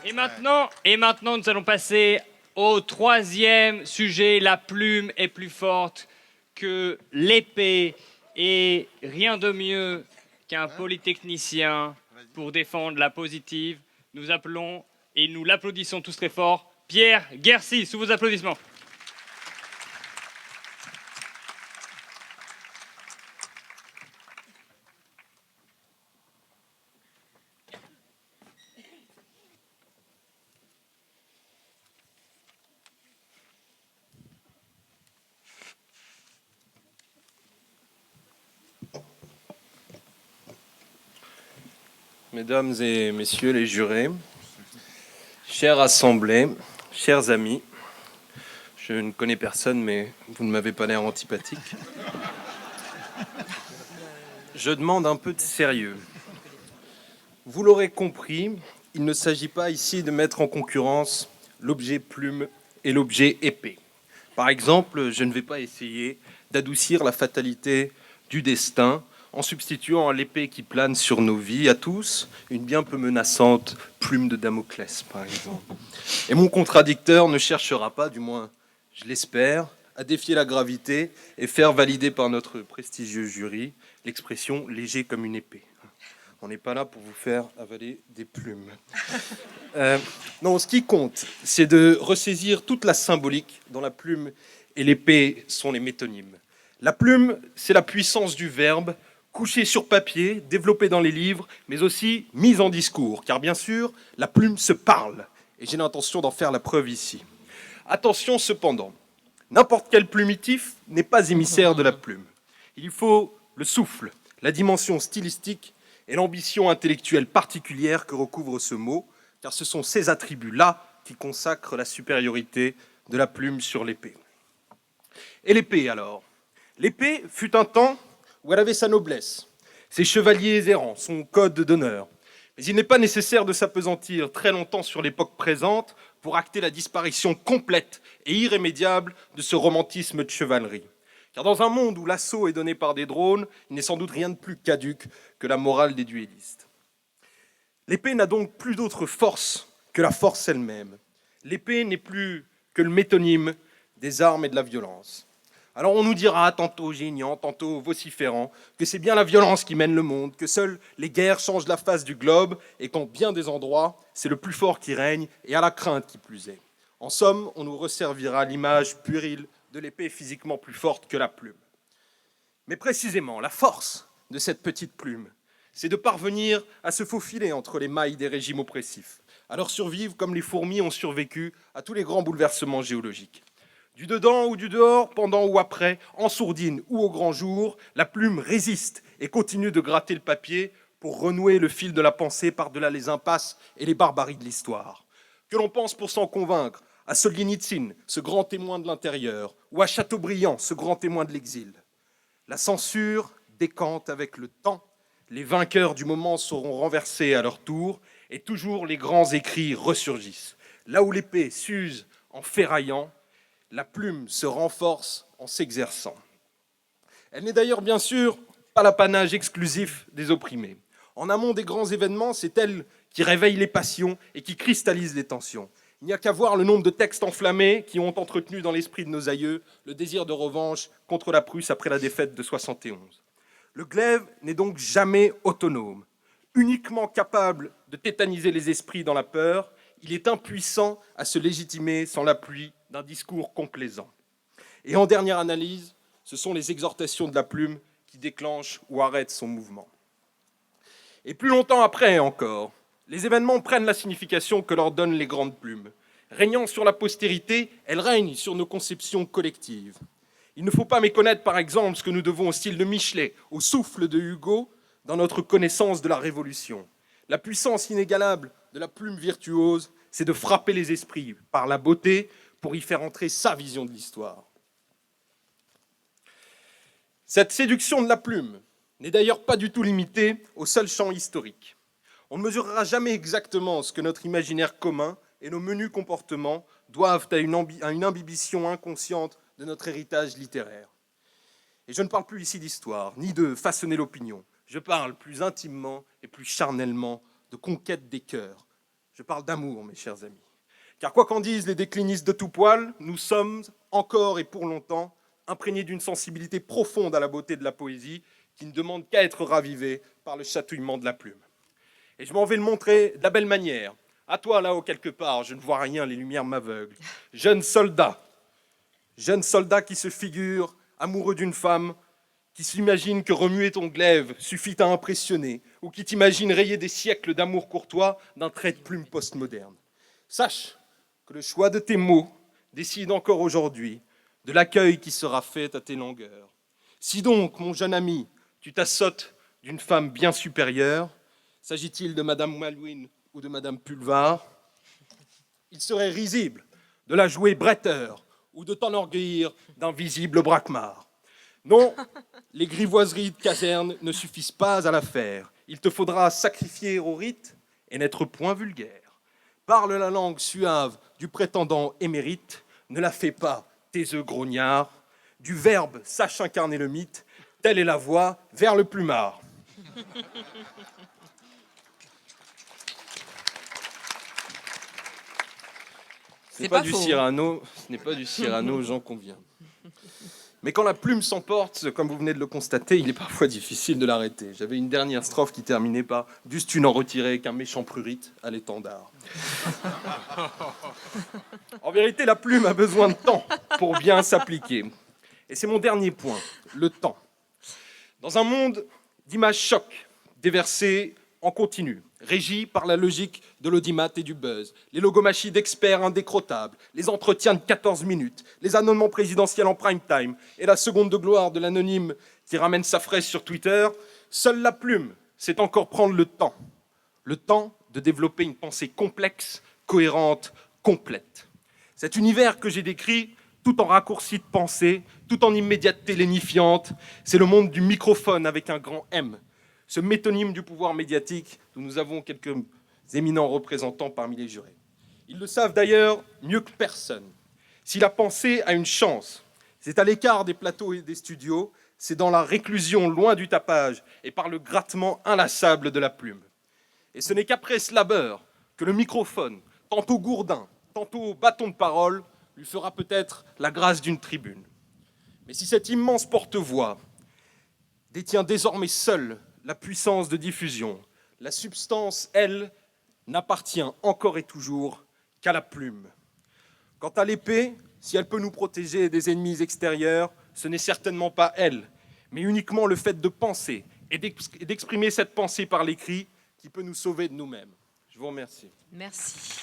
Et maintenant, nous allons passer au troisième sujet. La plume est plus forte que l'épée et rien de mieux qu'un polytechnicien pour défendre la positive. Nous appelons et nous l'applaudissons tous très fort, Pierre Guercy, sous vos applaudissements. Mesdames et messieurs les jurés, chère assemblée, chers amis, je ne connais personne, mais vous ne m'avez pas l'air antipathique. Je demande un peu de sérieux. Vous l'aurez compris, il ne s'agit pas ici de mettre en concurrence l'objet plume et l'objet épée. Par exemple, je ne vais pas essayer d'adoucir la fatalité du destin en substituant à l'épée qui plane sur nos vies à tous une bien peu menaçante plume de Damoclès, par exemple. Et mon contradicteur ne cherchera pas, du moins je l'espère, à défier la gravité et faire valider par notre prestigieux jury l'expression « léger comme une épée ». On n'est pas là pour vous faire avaler des plumes. Non, ce qui compte, c'est de ressaisir toute la symbolique dont la plume et l'épée sont les métonymes. La plume, c'est la puissance du verbe, couché sur papier, développé dans les livres, mais aussi mise en discours. Car bien sûr, la plume se parle, et j'ai l'intention d'en faire la preuve ici. Attention cependant, n'importe quel plumitif n'est pas émissaire de la plume. Il faut le souffle, la dimension stylistique et l'ambition intellectuelle particulière que recouvre ce mot, car ce sont ces attributs-là qui consacrent la supériorité de la plume sur l'épée. Et l'épée alors ? L'épée fut un temps où elle avait sa noblesse, ses chevaliers errants, son code d'honneur. Mais il n'est pas nécessaire de s'appesantir très longtemps sur l'époque présente pour acter la disparition complète et irrémédiable de ce romantisme de chevalerie. Car dans un monde où l'assaut est donné par des drones, il n'est sans doute rien de plus caduc que la morale des duellistes. L'épée n'a donc plus d'autre force que la force elle-même. L'épée n'est plus que le métonyme des armes et de la violence. Alors on nous dira, tantôt géniant, tantôt vociférant, que c'est bien la violence qui mène le monde, que seules les guerres changent la face du globe, et qu'en bien des endroits, c'est le plus fort qui règne, et à la crainte qui plus est. En somme, on nous resservira l'image puérile de l'épée physiquement plus forte que la plume. Mais précisément, la force de cette petite plume, c'est de parvenir à se faufiler entre les mailles des régimes oppressifs, à leur survivre comme les fourmis ont survécu à tous les grands bouleversements géologiques. Du dedans ou du dehors, pendant ou après, en sourdine ou au grand jour, la plume résiste et continue de gratter le papier pour renouer le fil de la pensée par-delà les impasses et les barbaries de l'histoire. Que l'on pense pour s'en convaincre à Solzhenitsyn, ce grand témoin de l'intérieur, ou à Chateaubriand, ce grand témoin de l'exil. La censure décante avec le temps, les vainqueurs du moment seront renversés à leur tour, et toujours les grands écrits ressurgissent. Là où l'épée s'use en ferraillant, la plume se renforce en s'exerçant. Elle n'est d'ailleurs bien sûr pas l'apanage exclusif des opprimés. En amont des grands événements, c'est elle qui réveille les passions et qui cristallise les tensions. Il n'y a qu'à voir le nombre de textes enflammés qui ont entretenu dans l'esprit de nos aïeux le désir de revanche contre la Prusse après la défaite de 71. Le glaive n'est donc jamais autonome. Uniquement capable de tétaniser les esprits dans la peur, il est impuissant à se légitimer sans l'appui d'un discours complaisant. Et en dernière analyse, ce sont les exhortations de la plume qui déclenchent ou arrêtent son mouvement. Et plus longtemps après encore, les événements prennent la signification que leur donnent les grandes plumes. Régnant sur la postérité, elles règnent sur nos conceptions collectives. Il ne faut pas méconnaître par exemple ce que nous devons au style de Michelet, au souffle de Hugo, dans notre connaissance de la Révolution. La puissance inégalable de la plume virtuose, c'est de frapper les esprits par la beauté pour y faire entrer sa vision de l'histoire. Cette séduction de la plume n'est d'ailleurs pas du tout limitée au seul champ historique. On ne mesurera jamais exactement ce que notre imaginaire commun et nos menus comportements doivent à une imbibition inconsciente de notre héritage littéraire. Et je ne parle plus ici d'histoire, ni de façonner l'opinion. Je parle plus intimement et plus charnellement de conquête des cœurs. Je parle d'amour, mes chers amis. Car quoi qu'en disent les déclinistes de tout poil, nous sommes, encore et pour longtemps, imprégnés d'une sensibilité profonde à la beauté de la poésie qui ne demande qu'à être ravivée par le chatouillement de la plume. Et je m'en vais le montrer de la belle manière. À toi, là-haut, quelque part, je ne vois rien, les lumières m'aveuglent. Jeune soldat qui se figure amoureux d'une femme, qui s'imagine que remuer ton glaive suffit à impressionner, ou qui t'imagine rayer des siècles d'amour courtois d'un trait de plume postmoderne. Sache que le choix de tes mots décide encore aujourd'hui de l'accueil qui sera fait à tes langueurs. Si donc, mon jeune ami, tu t'assottes d'une femme bien supérieure, s'agit-il de Madame Malouine ou de Madame Pulvar, il serait risible de la jouer bretteur ou de t'enorgueillir d'un visible braquemar. Non, les grivoiseries de caserne ne suffisent pas à l'affaire. Il te faudra sacrifier au rite et n'être point vulgaire. Parle la langue suave du prétendant émérite, ne la fais pas tes œufs grognards. Du verbe sache incarner le mythe, telle est la voie vers le plumard. Ce n'est pas du Cyrano, j'en conviens. Mais quand la plume s'emporte, comme vous venez de le constater, il est parfois difficile de l'arrêter. J'avais une dernière strophe qui terminait par « Dust tu n'en retirer qu'un méchant prurite à l'étendard ». En vérité, la plume a besoin de temps pour bien s'appliquer. Et c'est mon dernier point, le temps. Dans un monde d'images chocs, déversées en continu, régi par la logique de l'audimat et du buzz, les logomachies d'experts indécrottables, les entretiens de 14 minutes, les annonces présidentiels en prime time et la seconde de gloire de l'anonyme qui ramène sa fraise sur Twitter, seule la plume sait encore prendre le temps de développer une pensée complexe, cohérente, complète. Cet univers que j'ai décrit, tout en raccourci de pensée, tout en immédiateté lénifiante, c'est le monde du microphone avec un grand M, ce métonyme du pouvoir médiatique dont nous avons quelques éminents représentants parmi les jurés. Ils le savent d'ailleurs mieux que personne. Si la pensée a une chance, c'est à l'écart des plateaux et des studios, c'est dans la réclusion loin du tapage et par le grattement inlassable de la plume. Et ce n'est qu'après ce labeur que le microphone, tantôt gourdin, tantôt bâton de parole, lui fera peut-être la grâce d'une tribune. Mais si cette immense porte-voix détient désormais seule la puissance de diffusion, la substance, elle, n'appartient encore et toujours qu'à la plume. Quant à l'épée, si elle peut nous protéger des ennemis extérieurs, ce n'est certainement pas elle, mais uniquement le fait de penser et d'exprimer cette pensée par l'écrit qui peut nous sauver de nous-mêmes. Je vous remercie. Merci.